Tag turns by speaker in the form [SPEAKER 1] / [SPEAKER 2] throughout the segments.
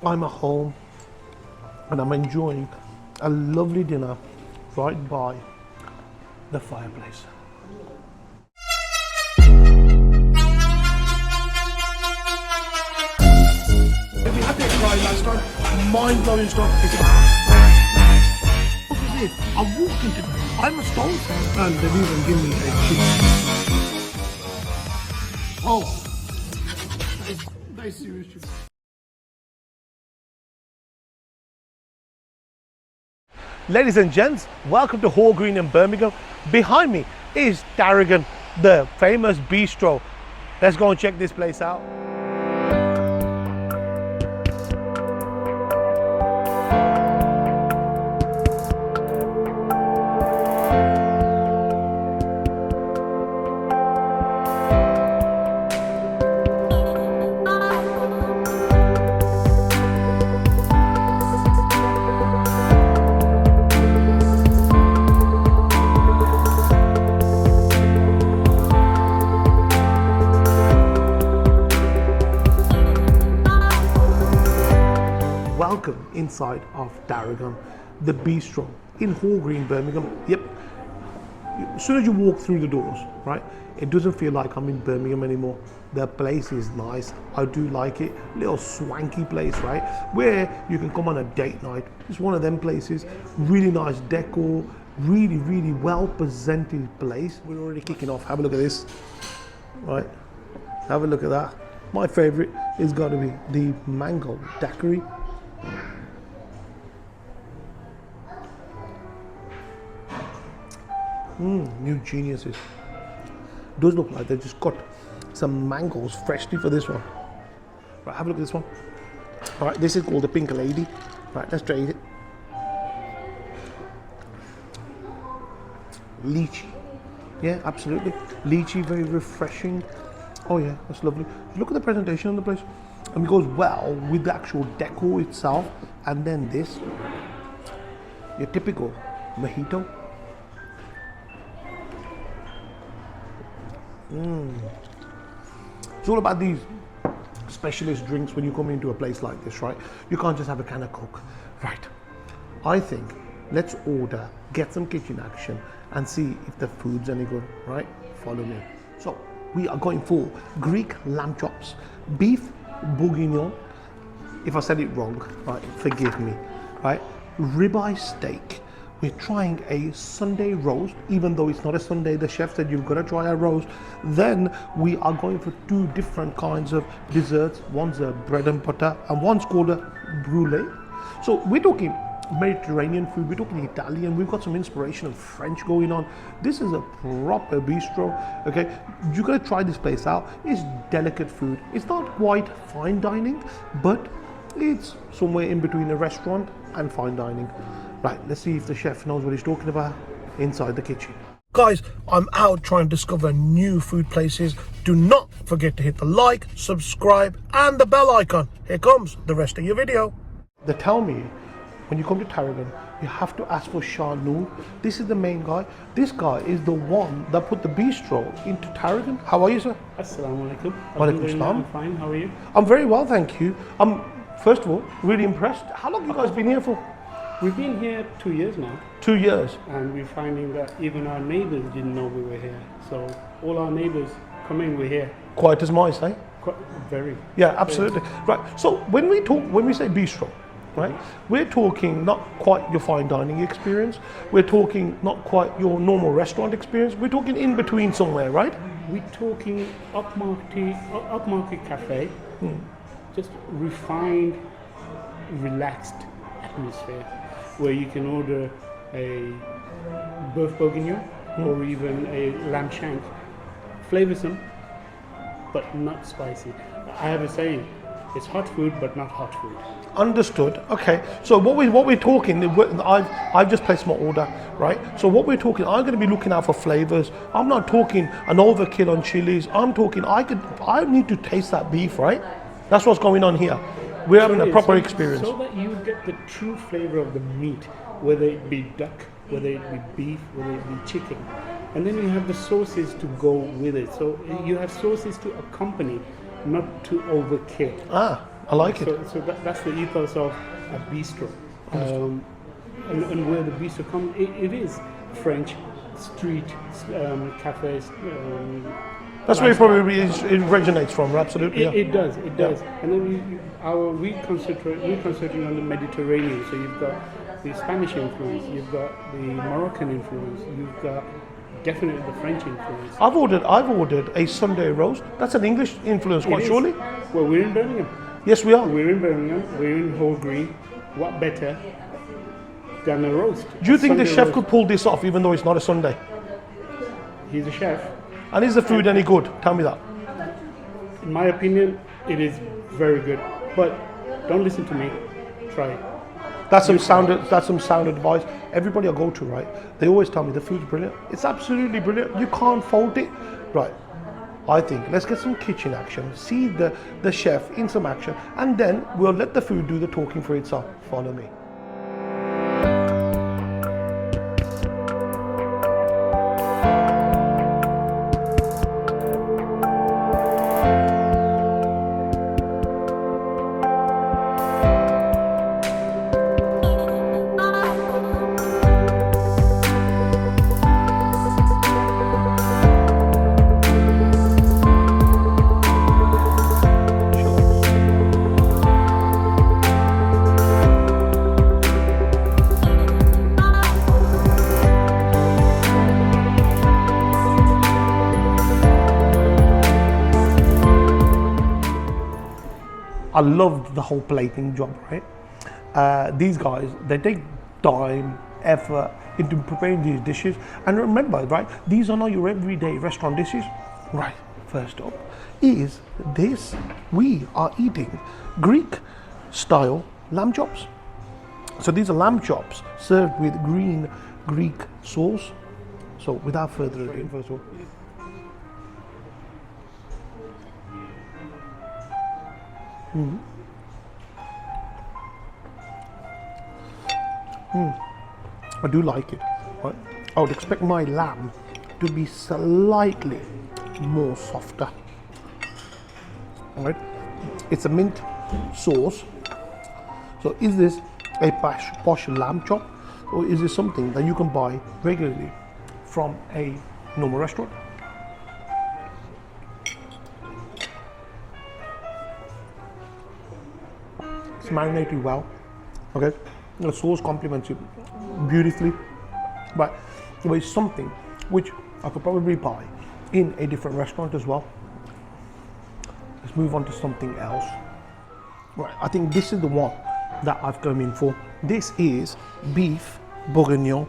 [SPEAKER 1] I'm at home and I'm enjoying a lovely dinner right by the fireplace. We had this guy last time, mind-blowing stuff. I walked into I'm a stone and they didn't even give me a cheese. Oh, that is serious. Ladies and gents, welcome to Hall Green in Birmingham. Behind me is Tarragon, the famous bistro. Let's go and check this place out. Welcome inside of Tarragon, the bistro in Hall Green, Birmingham. Yep. As soon as you walk through the doors, right, it doesn't feel like I'm in Birmingham anymore. The place is nice. I do like it. Little swanky place, right, where you can come on a date night. It's one of them places. Really nice decor. Really well presented place. We're already kicking off. Have a look at this. Right. Have a look at that. My favorite is got to be the mango daiquiri. New geniuses. Does look like they just got some mangoes freshly for this one. Right, have a look at this one. All right, this is called the Pink Lady. Right, let's try it. Lychee. Yeah, absolutely. Lychee, very refreshing. Oh yeah, that's lovely. Look at the presentation on the place. And it goes well with the actual decor itself. And then this, your typical mojito. It's all about these specialist drinks when you come into a place like this, right? You can't just have a can of Coke, right? I think let's order, get some kitchen action, and see if the food's any good, right? Follow me. So we are going for Greek lamb chops, beef bourguignon. If I said it wrong, right, forgive me, right? Ribeye steak. We're trying a Sunday roast, even though it's not a Sunday. The chef said you've got to try a roast. Then we are going for two different kinds of desserts. One's a bread and butter, and one's called a brulee. So we're talking Mediterranean food, we're talking Italian, we've got some inspiration of French going on. This is a proper bistro, okay? You gotta try this place out. It's delicate food. It's not quite fine dining, but it's somewhere in between a restaurant and fine dining. Right, let's see if the chef knows what he's talking about inside the kitchen. Guys, I'm out trying to discover new food places. Do not forget to hit the like, subscribe, and the bell icon. Here comes the rest of your video. They tell me when you come to Tarragon, you have to ask for Shah Noor. This is the main guy. This guy is the one that put the bistro into Tarragon. How are you, sir?
[SPEAKER 2] Assalamu alaikum.
[SPEAKER 1] Walaikum salam.
[SPEAKER 2] I'm fine. How are you?
[SPEAKER 1] I'm very well, thank you. I'm, first of all, really impressed. How long have you guys been here for?
[SPEAKER 2] We've been here 2 years now.
[SPEAKER 1] 2 years.
[SPEAKER 2] And we're finding that even our neighbors didn't know we were here. So all our neighbors come in, we're here.
[SPEAKER 1] Quiet as mice, eh?
[SPEAKER 2] Very.
[SPEAKER 1] Yeah, absolutely. Right. So when we say bistro, right, we're talking not quite your fine dining experience. We're talking not quite your normal restaurant experience. We're talking in between somewhere, right?
[SPEAKER 2] We're talking upmarket cafe, just refined, relaxed atmosphere, where you can order a boeuf bourguignon or even a lamb shank, flavoursome but not spicy. I have a saying, it's hot food but not hot food.
[SPEAKER 1] Understood. Okay. So what we're talking, I've just placed my order, right? So what we're talking, I'm going to be looking out for flavors. I'm not talking an overkill on chilies. I'm talking I need to taste that beef, right? That's what's going on here. We're having a proper experience.
[SPEAKER 2] So that you get the true flavor of the meat, whether it be duck, whether it be beef, whether it be chicken. And then you have the sauces to go with it. So you have sauces to accompany, not to overkill.
[SPEAKER 1] Ah, I like it.
[SPEAKER 2] So that's the ethos of a bistro. And where the bistro comes, it is French street cafes.
[SPEAKER 1] That's where it probably it originates from, absolutely.
[SPEAKER 2] It does. And then we concentrating on the Mediterranean. So you've got the Spanish influence, you've got the Moroccan influence, you've got definitely the French influence.
[SPEAKER 1] I've ordered a Sunday roast. That's an English influence, quite surely.
[SPEAKER 2] Well, we're in Birmingham.
[SPEAKER 1] Yes, we are.
[SPEAKER 2] We're in Birmingham. We're in Hall Green. What better than a roast?
[SPEAKER 1] Do you think the
[SPEAKER 2] Sunday
[SPEAKER 1] chef
[SPEAKER 2] roast.
[SPEAKER 1] could pull this off, even though it's not a Sunday?
[SPEAKER 2] He's a chef.
[SPEAKER 1] And is the food any good? Tell me that.
[SPEAKER 2] In my opinion, it is very good. But don't listen to me. Try it.
[SPEAKER 1] That's some sound advice. Everybody I go to, right? They always tell me the food's brilliant. It's absolutely brilliant. You can't fault it, right? I think let's get some kitchen action. See the chef in some action, and then we'll let the food do the talking for itself. Follow me. I loved the whole plating job, right? These guys, they take time, effort into preparing these dishes. And remember, right, these are not your everyday restaurant dishes. Right, first up is this. We are eating Greek style lamb chops. So these are lamb chops served with green Greek sauce. So without further ado, first of all, I do like it. Right? I would expect my lamb to be slightly more softer. All right? It's a mint sauce. So is this a posh lamb chop, or is this something that you can buy regularly from a normal restaurant? It's marinated well, okay? The sauce complements it beautifully, but it's something which I could probably buy in a different restaurant as well. Let's move on to something else. Right, I think this is the one that I've come in for. This is beef bourguignon,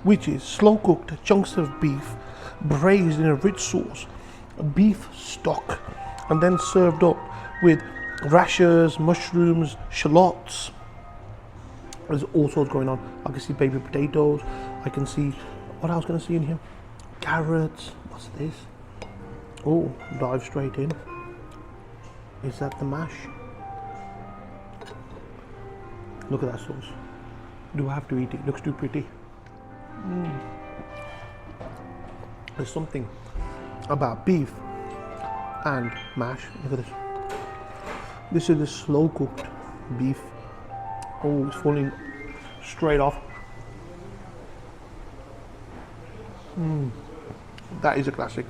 [SPEAKER 1] which is slow cooked chunks of beef braised in a rich sauce, beef stock, and then served up with rashers, mushrooms, shallots. There's all sorts going on. I can see baby potatoes. I can see, what else can I see in here? Carrots. What's this? Oh, dive straight in. Is that the mash? Look at that sauce. Do I have to eat it? It looks too pretty. There's something about beef and mash. Look at this. This is the slow cooked beef. Oh, it's falling straight off. That is a classic.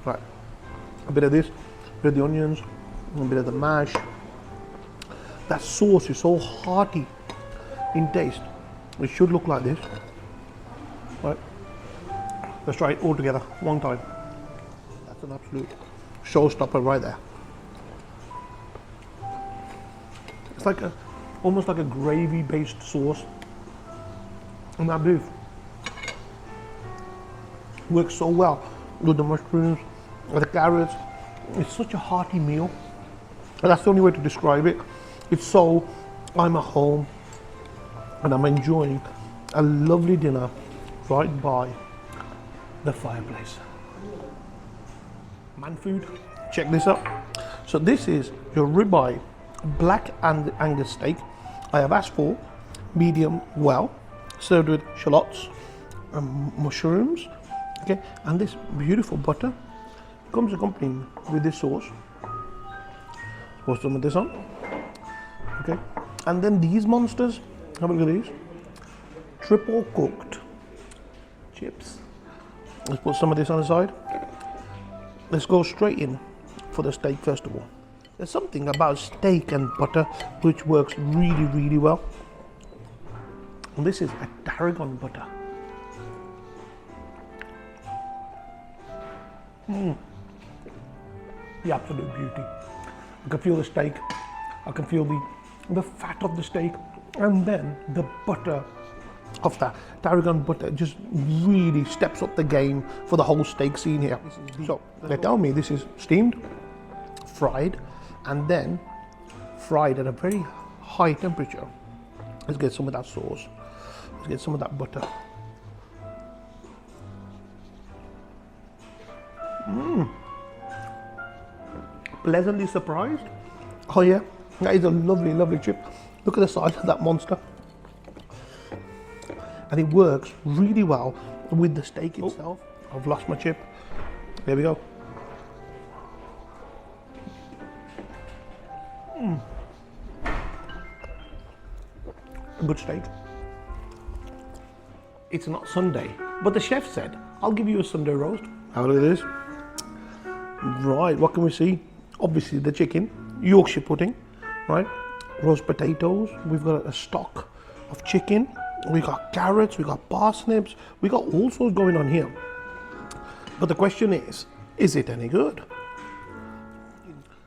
[SPEAKER 1] Right, a bit of this, a bit of the onions, a bit of the mash. That sauce is so hearty in taste. It should look like this. Right, let's try it all together one time. That's an absolute showstopper right there. It's like almost like a gravy-based sauce, and that beef works so well with the mushrooms, with the carrots. It's such a hearty meal, and that's the only way to describe it. It's so, I'm at home and I'm enjoying a lovely dinner right by the fireplace. Man food, check this out. So this is your ribeye black and Angus steak. I have asked for medium well, served with shallots and mushrooms, okay, and this beautiful butter comes accompanying with this sauce. Put some of this on. Okay. And then these monsters, have a look at these. Triple cooked chips. Let's put some of this on the side. Let's go straight in for the steak first of all. There's something about steak and butter which works really, really well. And this is a Tarragon butter. The absolute beauty. I can feel the steak. I can feel the fat of the steak, and then the butter of that Tarragon butter just really steps up the game for the whole steak scene here. So they tell me this is steamed, fried, and then fried at a very high temperature. Let's get some of that sauce. Let's get some of that butter. Pleasantly surprised. Oh yeah, that is a lovely, lovely chip. Look at the size of that monster. And it works really well with the steak itself. I've lost my chip. There we go. A good steak. It's not Sunday, but the chef said, I'll give you a Sunday roast. Have a look at this. Right, what can we see? Obviously the chicken, Yorkshire pudding, right? Roast potatoes, we've got a stock of chicken, we got carrots, we got parsnips, we got all sorts going on here. But the question is it any good?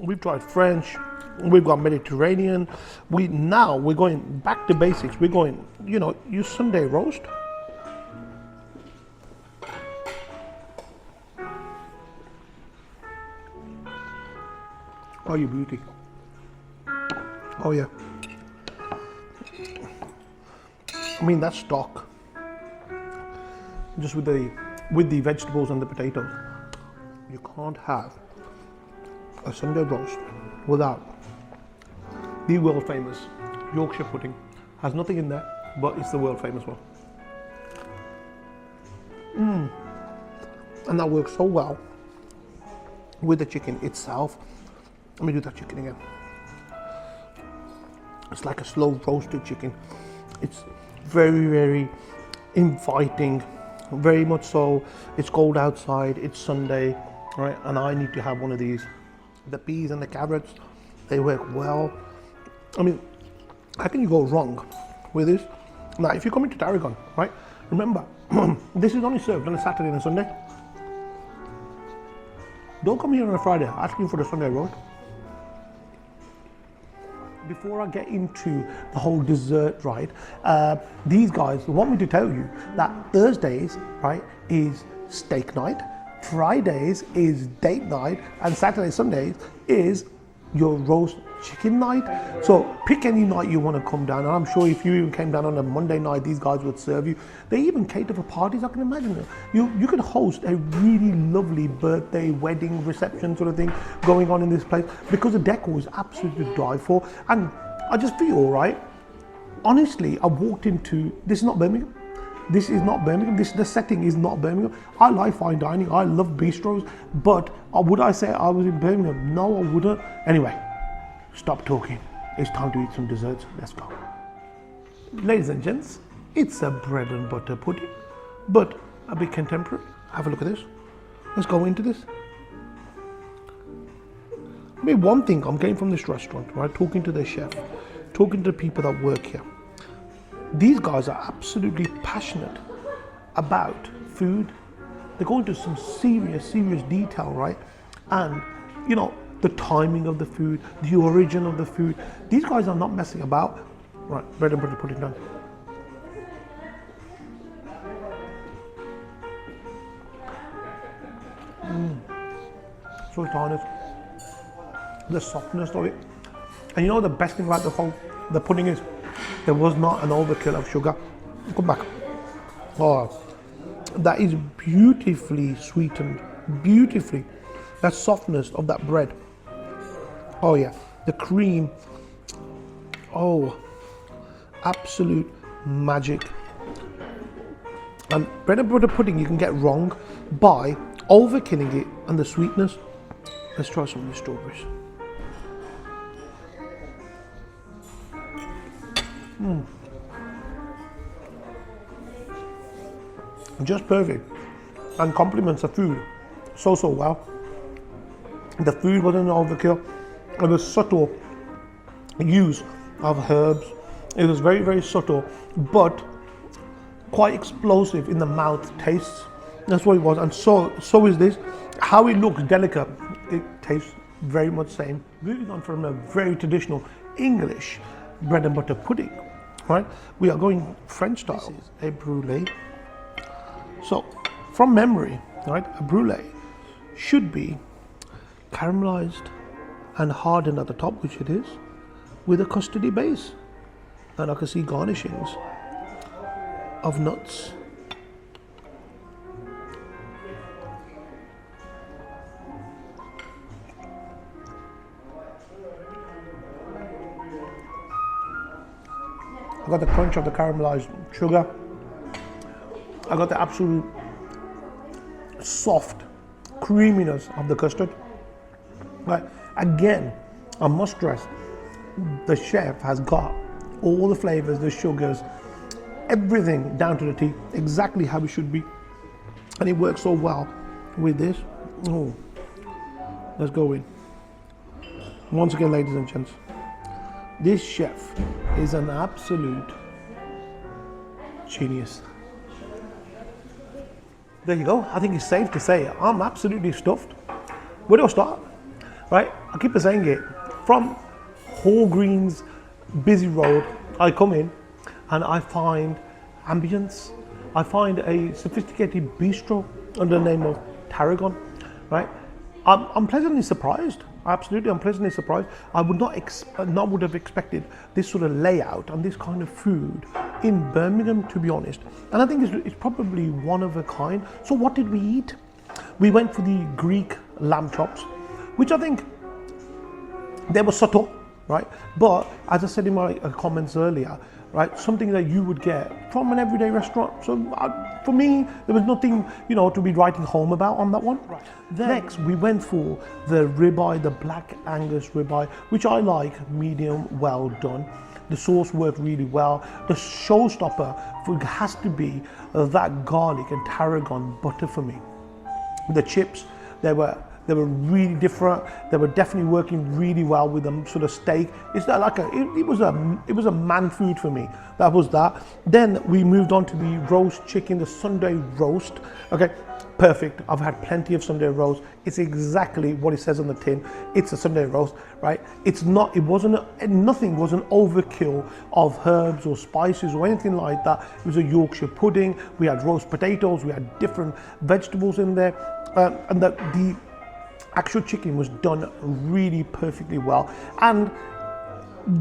[SPEAKER 1] We've tried French, we've got Mediterranean, we're going back to basics. We're going, use Sunday roast. Oh, you beauty. Oh yeah. I mean, that stock, just with the vegetables and the potatoes, you can't have a Sunday roast without the world famous Yorkshire pudding. Has nothing in there, but it's the world famous one. And that works so well with the chicken itself. Let me do that chicken again. It's like a slow roasted chicken. It's very, very inviting, very much so. It's cold outside, it's Sunday, right? And I need to have one of these. The peas and the carrots, they work well. I mean, how can you go wrong with this? Now, if you come into Tarragon, right? Remember, this is only served on a Saturday and a Sunday. Don't come here on a Friday asking for the Sunday roast. Before I get into the whole dessert, right, these guys want me to tell you that Thursdays, right, is steak night, Fridays is date night, and Saturday, Sundays is your roast chicken night. So pick any night you want to come down, and I'm sure if you even came down on a Monday night, these guys would serve you. They even cater for parties. I can imagine it. You could host a really lovely birthday, wedding, reception sort of thing going on in this place, because the decor is absolutely to die for. And I just feel, right, honestly, I walked into, this is not Birmingham. This is not Birmingham. The setting is not Birmingham. I like fine dining. I love bistros. But would I say I was in Birmingham? No, I wouldn't. Anyway, stop talking. It's time to eat some desserts. Let's go. Ladies and gents, it's a bread and butter pudding, but a bit contemporary. Have a look at this. Let's go into this. I mean, one thing I'm getting from this restaurant, right, talking to the chef, talking to the people that work here, these guys are absolutely passionate about food. They go into some serious detail, right? And, the timing of the food, the origin of the food. These guys are not messing about. Right, bread and butter pudding done. So honest. The softness of it. And the best thing about the pudding is, there was not an overkill of sugar. Come back. Oh, that is beautifully sweetened. Beautifully. That softness of that bread. Oh yeah. The cream. Oh, absolute magic. And bread and butter pudding you can get wrong by overkilling it and the sweetness. Let's try some of the strawberries. Just perfect, and complements the food so well. The food wasn't overkill. It was subtle use of herbs. It was very subtle, but quite explosive in the mouth tastes. That's what it was, and so is this. How it looks delicate, it tastes very much the same. Moving on from a very traditional English bread and butter pudding, right? We are going French style. This is a brulee. So, from memory, right, a brulee should be caramelized and hardened at the top, which it is, with a custardy base. And I can see garnishings of nuts. I got the crunch of the caramelized sugar. I got the absolute soft creaminess of the custard. Right. Again, I must stress, the chef has got all the flavors, the sugars, everything down to the T, exactly how it should be. And it works so well with this. Oh, let's go in. Once again, ladies and gents, this chef is an absolute genius. There you go. I think it's safe to say I'm absolutely stuffed. Where do I start? Right? I keep saying it. From Hall Green's busy road, I come in and I find ambience. I find a sophisticated bistro under the name of Tarragon. Right? I'm pleasantly surprised. Absolutely, I'm pleasantly surprised. I would not would have expected this sort of layout and this kind of food in Birmingham, to be honest. And I think it's probably one of a kind. So what did we eat? We went for the Greek lamb chops, which I think they were subtle, right? But as I said in my comments earlier, right, something that you would get from an everyday restaurant. So for me, there was nothing, to be writing home about on that one. Right. Next, we went for the ribeye, the black Angus ribeye, which I like medium well done. The sauce worked really well. The showstopper has to be that garlic and tarragon butter for me. The chips, they were really different. They were definitely working really well with them sort of steak. It's like it was a man food for me. That was that. Then we moved on to the roast chicken, the Sunday roast. Okay, perfect. I've had plenty of Sunday roast. It's exactly what it says on the tin. It's a Sunday roast, right? Nothing was an overkill of herbs or spices or anything like that. It was a Yorkshire pudding. We had roast potatoes. We had different vegetables in there, and the actual chicken was done really perfectly well, and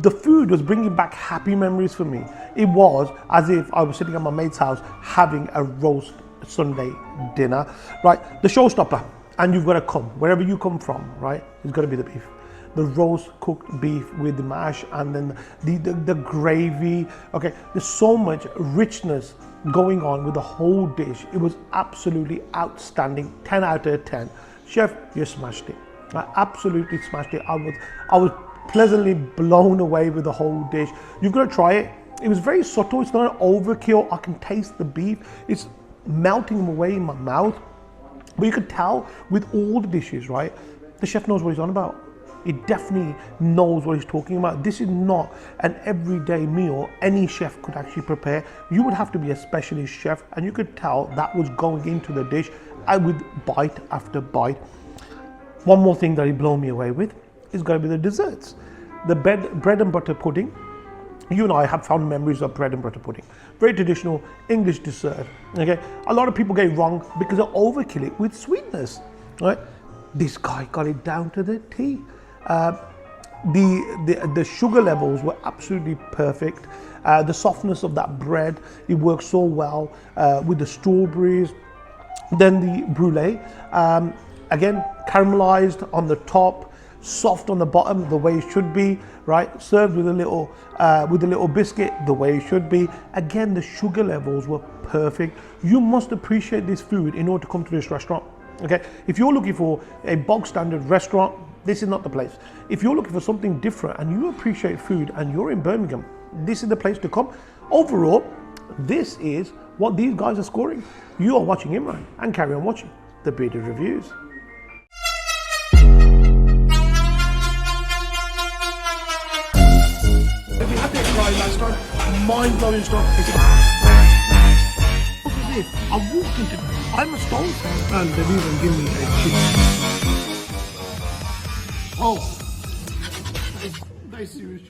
[SPEAKER 1] the food was bringing back happy memories for me. It was as if I was sitting at my mate's house having a roast Sunday dinner, right? The showstopper, and you've got to come wherever you come from, right? It's got to be the beef, the roast cooked beef with the mash, and then the gravy. Okay, there's so much richness going on with the whole dish. It was absolutely outstanding. 10 out of 10. Chef, you smashed it. I absolutely smashed it. I was pleasantly blown away with the whole dish. You've got to try it. It was very subtle. It's not an overkill. I can taste the beef. It's melting away in my mouth. But you could tell with all the dishes, right? The chef knows what he's on about. He definitely knows what he's talking about. This is not an everyday meal any chef could actually prepare. You would have to be a specialist chef, and you could tell that was going into the dish with bite after bite. One more thing that he blew me away with is going to be the desserts. The bread and butter pudding. You and I have fond memories of bread and butter pudding. Very traditional English dessert. Okay, a lot of people get it wrong because they overkill it with sweetness. Right? This guy got it down to the T. The sugar levels were absolutely perfect. The softness of that bread, it worked so well with the strawberries. Then the brulee, again caramelized on the top, soft on the bottom, the way it should be, right? Served with a little biscuit, the way it should be. Again, the sugar levels were perfect. You must appreciate this food in order to come to this restaurant. Okay, if you're looking for a bog standard restaurant, this is not the place. If you're looking for something different and you appreciate food and you're in Birmingham, this is the place to come. Overall, this is what these guys are scoring. You are watching Imran, and carry on watching the Bearded Reviews. We had this guy last time, mind-blowing stuff. What was this? I walked into, I'm a stone, and they've even given me a cheese. Oh, that is serious.